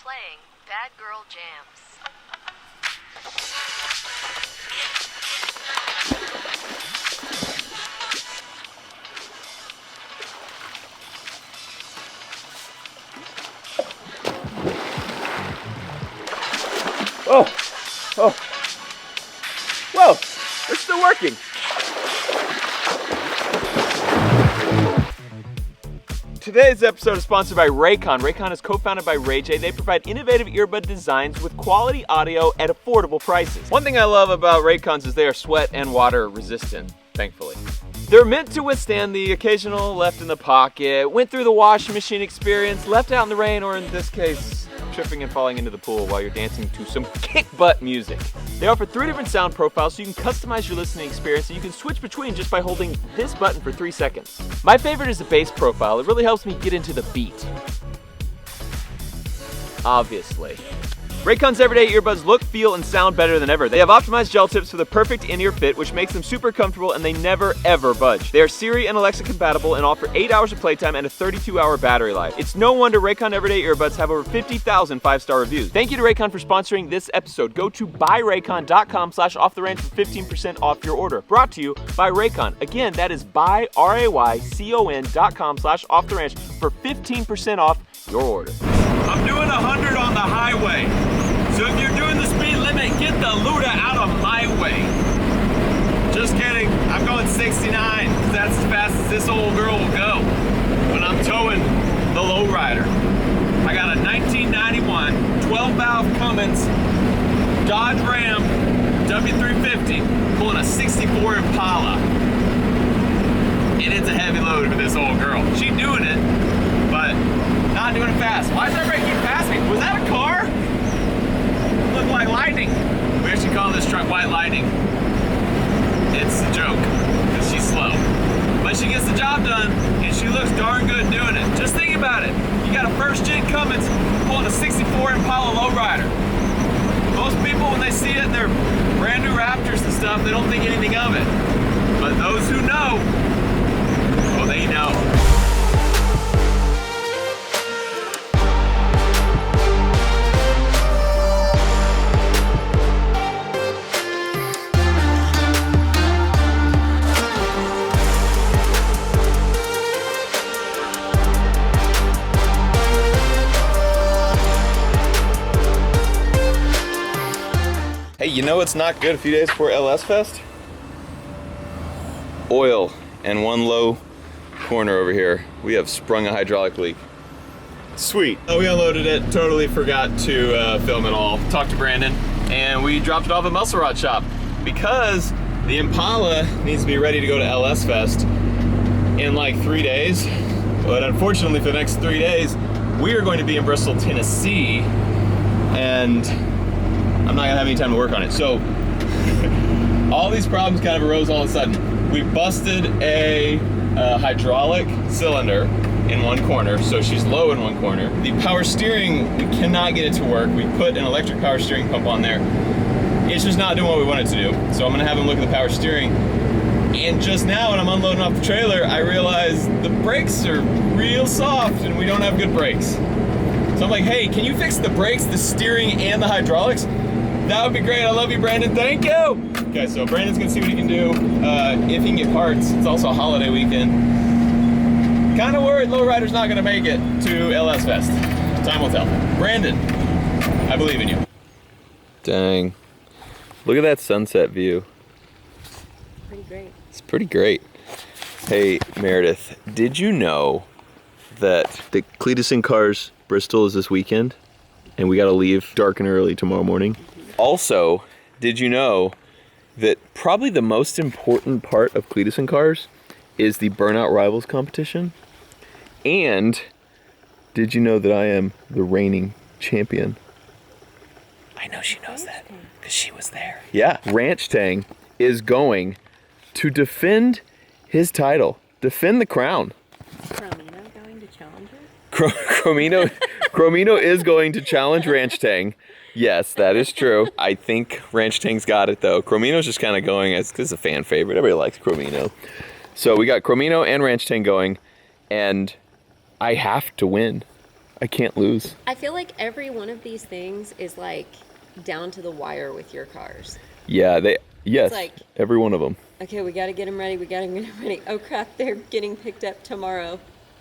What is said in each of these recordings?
playing Bad Girl Jams. Oh! Whoa! It's still working! Today's episode is sponsored by Raycon. Raycon is co-founded by Ray J. They provide innovative earbud designs with quality audio at affordable prices. One thing I love about Raycons is they are sweat and water resistant, thankfully. They're meant to withstand the occasional left in the pocket, went through the washing machine experience, left out in the rain, or in this case, tripping and falling into the pool while you're dancing to some kick butt music. They offer 3 different sound profiles so you can customize your listening experience, and you can switch between just by holding this button for 3 seconds. My favorite is the bass profile. It really helps me get into the beat. Obviously. Raycon's everyday earbuds look, feel, and sound better than ever. They have optimized gel tips for the perfect in-ear fit, which makes them super comfortable, and they never, ever budge. They are Siri and Alexa compatible and offer 8 hours of playtime and a 32-hour battery life. It's no wonder Raycon everyday earbuds have over 50,000 5-star reviews. Thank you to Raycon for sponsoring this episode. Go to buyraycon.com/offtherange for 15% off your order. Brought to you by Raycon. Again, that is buyraycon.com/offtherange for 15% off your order. I'm doing 100 on the highway. So if you're doing the speed limit, get the Luda out of my way. Just kidding. I'm going 69 because that's as fast as this old girl will go when I'm towing the lowrider. I got a 1991 12-valve Cummins Dodge Ram W350 pulling a 64 Impala. And it's a heavy load for this old girl. She's doing it, but not doing it fast. Why does everybody keep passing me? Was that a car? Looked like lightning. We actually call this truck White Lightning. It's a joke, because she's slow. But she gets the job done, and she looks darn good doing it. Just think about it. You got a first-gen Cummins pulling a 64 Impala lowrider. Most people, when they see it in their brand new Raptors and stuff, they don't think anything of it. But those who know, well, they know. Hey, you know what's not good a few days before LS Fest? Oil and one low corner over here. We have sprung a hydraulic leak. Sweet. We unloaded it, totally forgot to film it all. Talked to Brandon, and we dropped it off at Muscle Rod Shop because the Impala needs to be ready to go to LS Fest in like 3 days. But unfortunately for the next 3 days, we are going to be in Bristol, Tennessee, and I'm not gonna have any time to work on it. So all these problems kind of arose all of a sudden. We busted a hydraulic cylinder in one corner, so she's low in one corner. The power steering, we cannot get it to work. We put an electric power steering pump on there. It's just not doing what we want it to do. So I'm gonna have him look at the power steering. And just now when I'm unloading off the trailer, I realize the brakes are real soft and we don't have good brakes. So I'm like, hey, can you fix the brakes, the steering, and the hydraulics? That would be great. I love you, Brandon. Thank you. Okay, so Brandon's gonna see what he can do. If he can get parts, it's also a holiday weekend. Kind of worried Lowrider's not gonna make it to LS Fest. Time will tell. Brandon, I believe in you. Dang. Look at that sunset view. Pretty great. It's pretty great. Hey, Meredith, did you know that the Cletus and Cars Bristol is this weekend? And we gotta leave dark and early tomorrow morning. Also, did you know that probably the most important part of Cletus and Cars is the Burnout Rivals competition? And did you know that I am the reigning champion? I know she knows that because she was there. Yeah, Ranch Tang is going to defend his title, defend the crown. Is Cromino going to challenge her? Cromino is going to challenge Ranch Tang. Yes, that is true. I think Ranch Tang's got it though. Cromino's just kind of going as this is a fan favorite. Everybody likes Cromino. So we got Cromino and Ranch Tang going, and I have to win. I can't lose. I feel like every one of these things is like down to the wire with your cars. Yeah, yes, It's like, every one of them. okay, we got to get them ready. We got to get them ready. Oh crap, they're getting picked up tomorrow.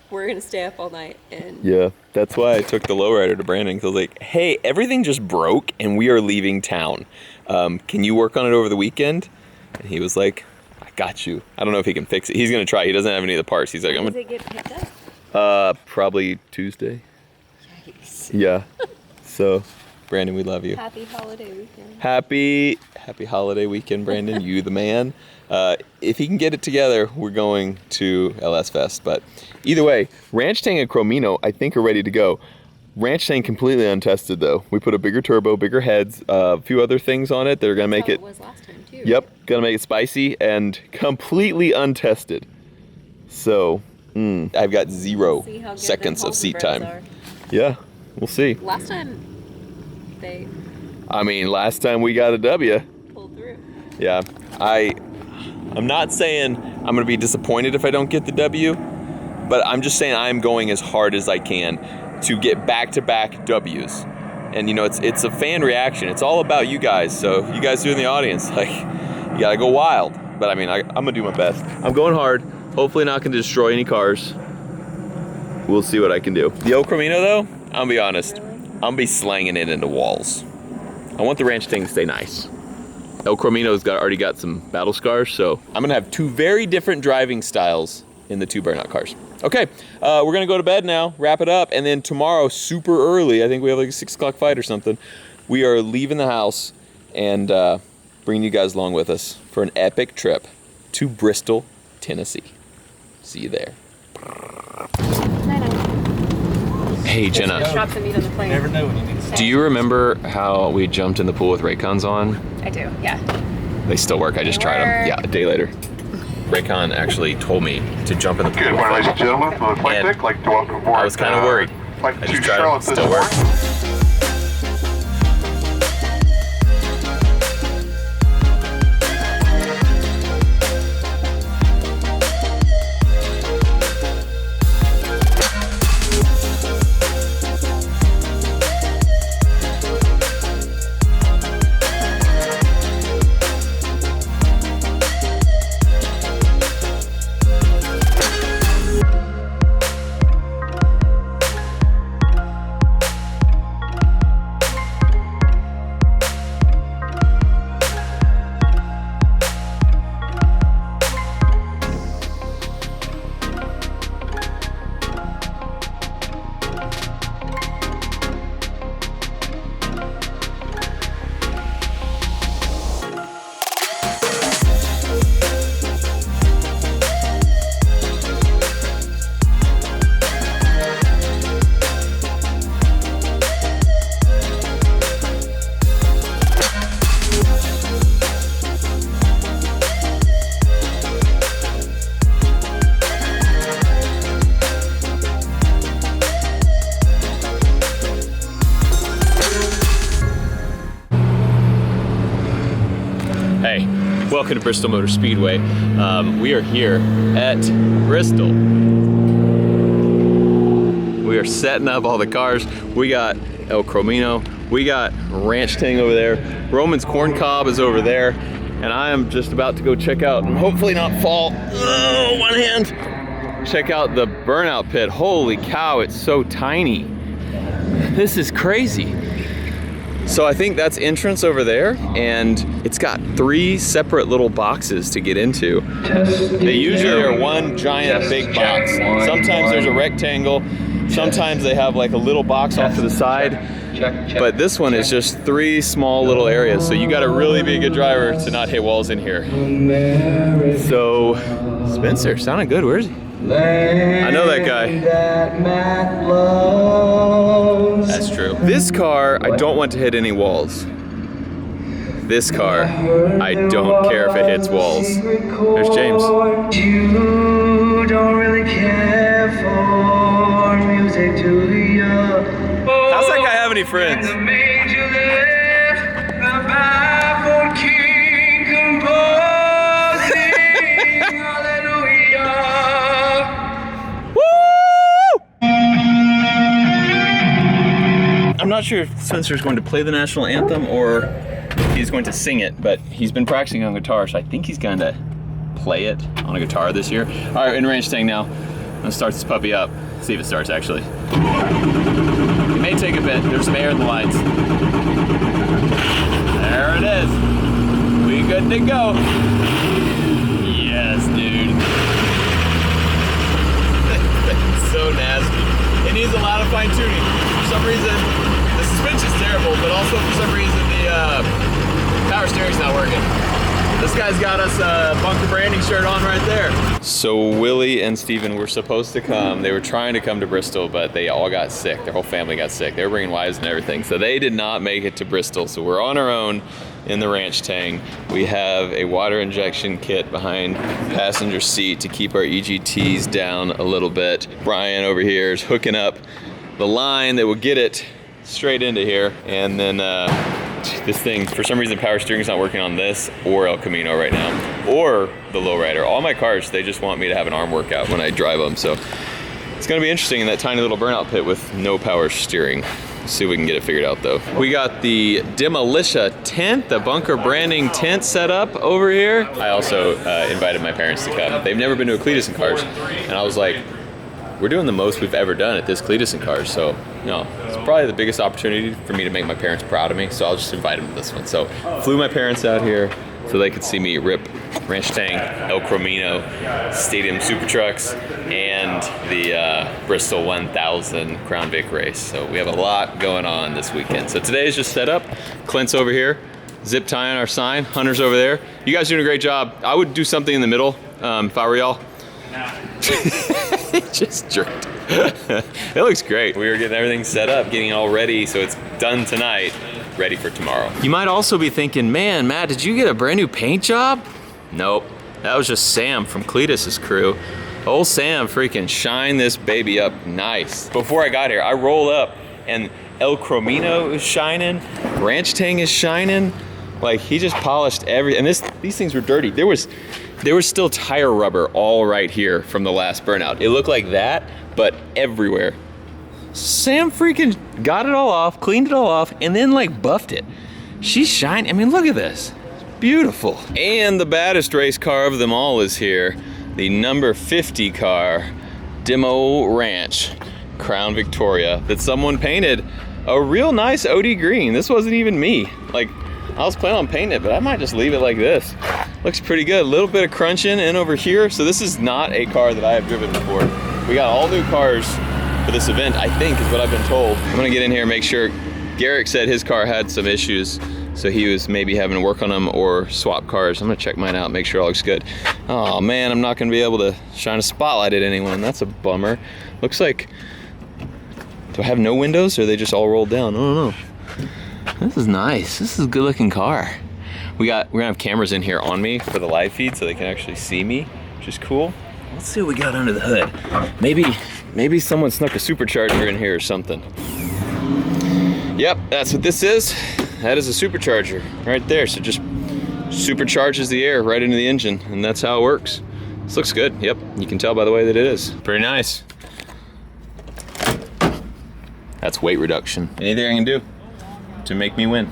We're going to stay up all night. And Yeah, that's why I took the lowrider to Brandon, because I was like, hey, everything just broke and we are leaving town. Can you work on it over the weekend? And he was like, I got you. I don't know if he can fix it. He's going to try. He doesn't have any of the parts. He's like, when does it get picked up? probably Tuesday. Yikes. Yeah. So, Brandon, we love you. Happy holiday weekend. Happy holiday weekend, Brandon. You the man. If he can get it together, we're going to LS Fest. But either way, Ranch Tang and Chromino, I think, are ready to go. Ranch Tang completely untested, though. We put a bigger turbo, bigger heads, a few other things on it that are going to make it. It was last time too. Yep, going to make it spicy and completely untested. So, I've got zero See how good seconds them of seat Holden time. bros are. Yeah, we'll see. Last time they I mean, last time we got a W. pulled through. Yeah, I'm not saying I'm going to be disappointed if I don't get the W, but I'm just saying I'm going as hard as I can to get back-to-back W's. And you know, it's a fan reaction. It's all about you guys. So you guys do in the audience, like, you gotta go wild. But I mean, I'm gonna do my best. I'm going hard. Hopefully not gonna destroy any cars. We'll see what I can do. The El Camino though, I'll be honest, I'm gonna be slanging it into walls. I want the ranch thing to stay nice. El Camino's already got some battle scars, so I'm gonna have two very different driving styles in the two burnout cars. Okay, we're gonna go to bed now, wrap it up, and then tomorrow, super early, I think we have like a 6 o'clock flight or something, we are leaving the house and bringing you guys along with us for an epic trip to Bristol, Tennessee. See you there. Hey, Jenna. Drop the meat on the plane. Never know when you need to. Do you remember how we jumped in the pool with Raycons on? I do, yeah. They still work, I just tried them. Yeah, a day later. Raycon actually told me to jump in the pool. Good morning, ladies and gentlemen. For the flight And deck, like to welcome aboard. I was kind of worried. Flight I to just tried Charlotte it, this still works. morning. Hey, welcome to Bristol Motor Speedway. We are here at Bristol. We are setting up all the cars. We got El Camino. We got Ranch Tang over there. Roman's Corn Cob is over there. And I am just about to go check out and hopefully not fall. Oh, one hand. Check out the burnout pit. Holy cow, it's so tiny. This is crazy. So I think that's entrance over there, and it's got 3 separate little boxes to get into. They usually are one giant big box. Sometimes there's a rectangle, sometimes they have like a little box off to the side, but this one is just 3 small little areas, so you gotta really be a good driver to not hit walls in here. So, Spencer, sounding good, where is he? I know that guy. That's true. This car, I don't want to hit any walls. This car, I don't care if it hits walls. There's James. You don't really care for music, do you? How's that guy have any friends? The major lift, the baffled king composing, hallelujah. Woo! not sure if Spencer's going to play the national anthem or he's going to sing it, but he's been practicing on guitar, so I think he's going to play it on a guitar this year. All right, in range staying now. I'm gonna start this puppy up. See if it starts actually. It may take a bit. There's some air in the lights. There it is. We good to go. Yes, dude. So nasty. It needs a lot of fine tuning. For some reason, the suspension's terrible, but also for some reason the power steering's not working. This guy's got us a Bunker branding shirt on right there. So Willie and Steven were supposed to come. They were trying to come to Bristol, but they all got sick. Their whole family got sick. They were bringing wives and everything. So they did not make it to Bristol. So we're on our own in the ranch tang. We have a water injection kit behind passenger seat to keep our EGTs down a little bit. Brian over here is hooking up the line that will get it straight into here. And then this thing, for some reason, power steering's not working on this or El Camino right now, or the lowrider. All my cars, they just want me to have an arm workout when I drive them. So it's gonna be interesting in that tiny little burnout pit with no power steering. Let's see if we can get it figured out though. We got the Demolitia tent, the Bunker branding tent set up over here. I also invited my parents to come. They've never been to a Cleetus and Cars, and I was like, we're doing the most we've ever done at this Cleetus and Cars, so you know, it's probably the biggest opportunity for me to make my parents proud of me, so I'll just invite them to this one. So flew my parents out here so they could see me rip Ranch Tang, El Camino, Stadium Super Trucks, and the Bristol 1000 Crown Vic race. So we have a lot going on this weekend. So today is just set up. Clint's over here, zip tying our sign. Hunter's over there. You guys are doing a great job. I would do something in the middle if I were y'all. It just jerked. It looks great. We were getting everything set up, getting it all ready, so it's done tonight, ready for tomorrow. You might also be thinking, man, Matt, did you get a brand new paint job? Nope, that was just Sam from Cleetus's crew. Old Sam freaking shined this baby up nice. Before I got here, I roll up and El Camino is shining, Ranch Tang is shining. Like, he just polished everything. And these things were dirty. There was still tire rubber all right here from the last burnout. It looked like that, but everywhere. Sam freaking got it all off, cleaned it all off, and then like buffed it. She's shining. I mean, look at this. It's beautiful. And the baddest race car of them all is here. The number 50 car, Demo Ranch Crown Victoria, that someone painted a real nice OD green. This wasn't even me. Like, I was planning on painting it, but I might just leave it like this. Looks pretty good. A little bit of crunching in over here. So this is not a car that I have driven before. We got all new cars for this event, I think, is what I've been told. I'm gonna get in here and make sure. Garrick said his car had some issues, so he was maybe having to work on them or swap cars. I'm gonna check mine out, make sure all looks good. Oh man, I'm not gonna be able to shine a spotlight at anyone. That's a bummer. Looks like, do I have no windows or are they just all rolled down? I don't know. This is nice. This is a good looking car. We're gonna have cameras in here on me for the live feed so they can actually see me, which is cool. Let's see what we got under the hood. Maybe someone snuck a supercharger in here or something. Yep, that's what this is. That is a supercharger right there. So just supercharges the air right into the engine, and that's how it works. This looks good. Yep, you can tell by the way that it is. Pretty nice. That's weight reduction. Anything I can do to make me win.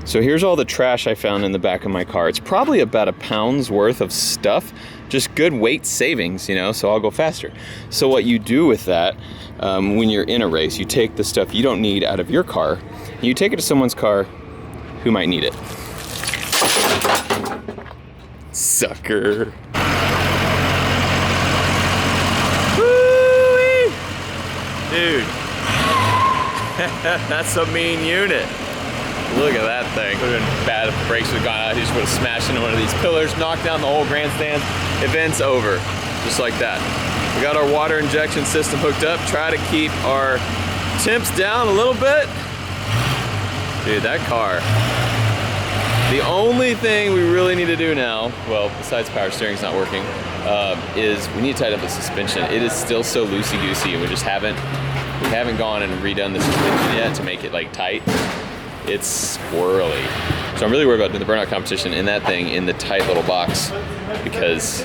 So here's all the trash I found in the back of my car. It's probably about a pound's worth of stuff, just good weight savings, you know, so I'll go faster. So what you do with that, when you're in a race, you take the stuff you don't need out of your car, and you take it to someone's car who might need it. Sucker. Woo-wee! Dude. That's a mean unit. Look at that thing. Would have been bad if the brakes would have gone out. He just would have smashed into one of these pillars, knocked down the whole grandstand. Event's over. Just like that. We got our water injection system hooked up. Try to keep our temps down a little bit. Dude, that car. The only thing we really need to do now, well, besides power steering's not working, is we need to tighten up the suspension. It is still so loosey-goosey, and we haven't gone and redone the suspension yet to make it like tight. It's squirrely. So I'm really worried about doing the burnout competition in that thing in the tight little box, because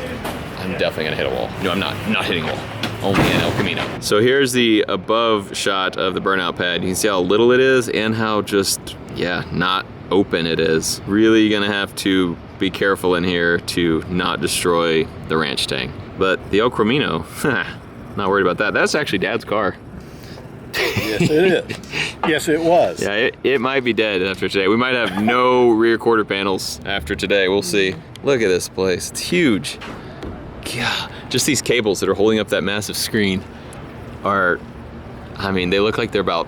I'm definitely gonna hit a wall. No, I'm not hitting a wall. only in El Camino. So here's the above shot of the burnout pad. You can see how little it is and how just, yeah, not open it is. Really gonna have to be careful in here to not destroy the ranch tank. But the El Camino, not worried about that. That's actually Dad's car. Yes, it is. Yes, it was. Yeah, it might be dead after today. We might have no rear quarter panels after today. We'll see. Look at this place. It's huge. God, just these cables that are holding up that massive screen are, I mean, they look like they're about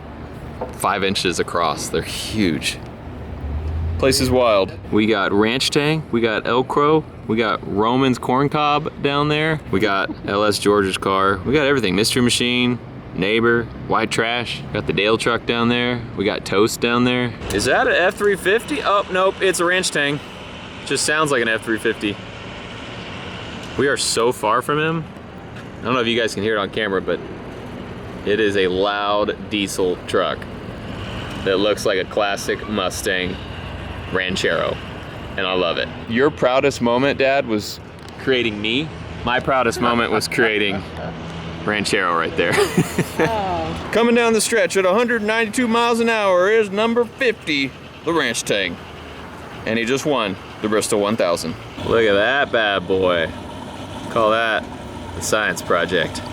5 inches across. They're huge. Place is wild. We got ranch tang, we got El Crow, we got Roman's corn cob down there. We got LS George's car. We got everything. Mystery Machine, Neighbor, White Trash. Got the Dale truck down there. We got Toast down there. Is that an F-350? Oh, nope, it's a ranch tang. Just sounds like an F-350. We are so far from him. I don't know if you guys can hear it on camera, but it is a loud diesel truck that looks like a classic Mustang Ranchero, and I love it. Your proudest moment, Dad, was creating me. My proudest moment was creating Ranchero right there. Oh. Coming down the stretch at 192 miles an hour is number 50, the Ranch Tang. And he just won the Bristol 1000. Look at that bad boy. Call that the science project.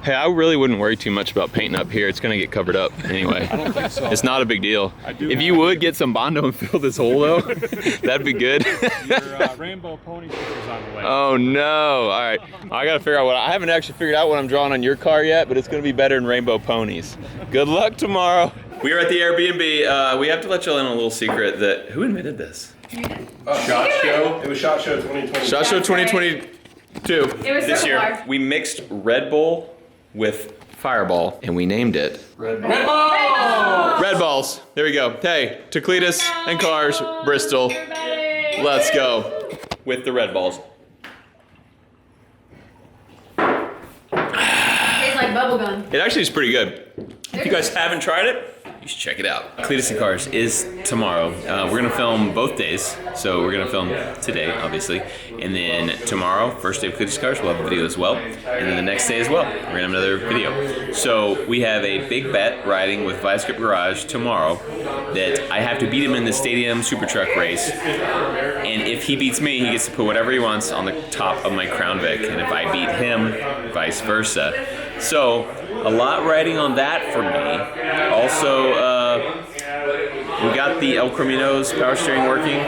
Hey, I really wouldn't worry too much about painting up here. It's gonna get covered up anyway. I don't think so. It's not a big deal. If you would get some Bondo and fill this hole though, that'd be good. Your rainbow pony sticker's on the way. Oh no, all right. I gotta figure out I haven't actually figured out what I'm drawing on your car yet, but it's gonna be better than rainbow ponies. Good luck tomorrow. We are at the Airbnb. We have to let y'all in a little secret that, who invented this? SHOT Show. It was SHOT Show 2022. SHOT Show 2022 It was this year. similar. We mixed Red Bull with Fireball and we named it Red Bull. Red Balls. There we go. Hey, to Cletus and Cars, Bristol. Let's go with the Red Balls. Tastes like bubblegum. It actually is pretty good. If you guys haven't tried it, you should check it out. Cletus and Cars is tomorrow. We're gonna film both days. So we're gonna film today, obviously. And then tomorrow, first day of Cletus and Cars, we'll have a video as well. And then the next day as well, we're gonna have another video. So we have a big bet riding with Vice Grip Garage tomorrow that I have to beat him in the Stadium Super Truck race. And if he beats me, he gets to put whatever he wants on the top of my Crown Vic. And if I beat him, vice versa. So, a lot riding on that for me. Also, we got the El Camino's power steering working.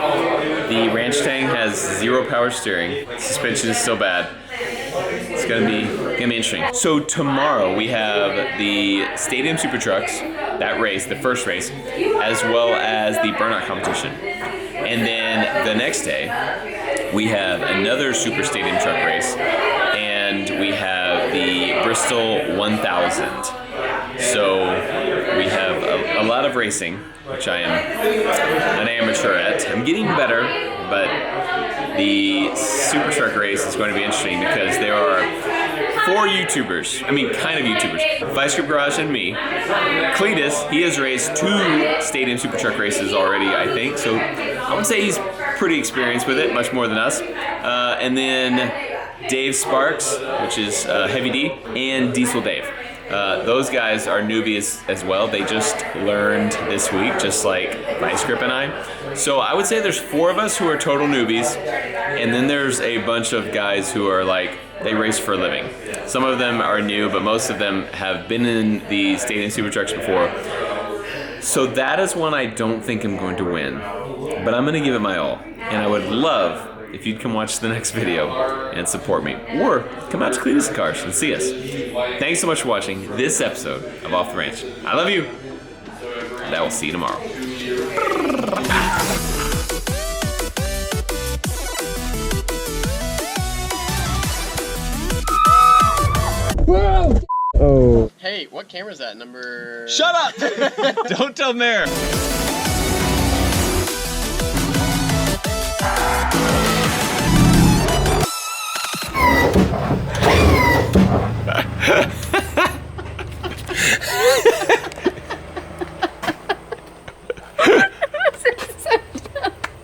The Ranch Tang has 0 power steering. Suspension is still bad. It's gonna be interesting. So tomorrow we have the Stadium Super Trucks, that race, the first race, as well as the burnout competition. And then the next day, we have another Super Stadium Truck race, and we have the Bristol 1000. So we have a lot of racing, which I am an amateur at. I'm getting better, but the Super Truck race is going to be interesting because there are 4 YouTubers, I mean kind of YouTubers, Vice Grip Garage and me. Cletus, he has raced 2 Stadium Super Truck races already, I think, so I would say he's pretty experienced with it, much more than us. And then Dave Sparks, which is Heavy D, and Diesel Dave. Those guys are newbies as well. They just learned this week, just like Vice Grip and I. So I would say there's 4 of us who are total newbies, and then there's a bunch of guys who are like, they race for a living. Some of them are new, but most of them have been in the Stadium Super Trucks before. So that is one I don't think I'm going to win, but I'm gonna give it my all. And I would love if you'd come watch the next video and support me, or come out to Cletus and Cars and see us. Thanks so much for watching this episode of Off the Ranch. I love you, and I will see you tomorrow. Oh. Hey, what camera is that? Number... Shut up! Don't tell Mare!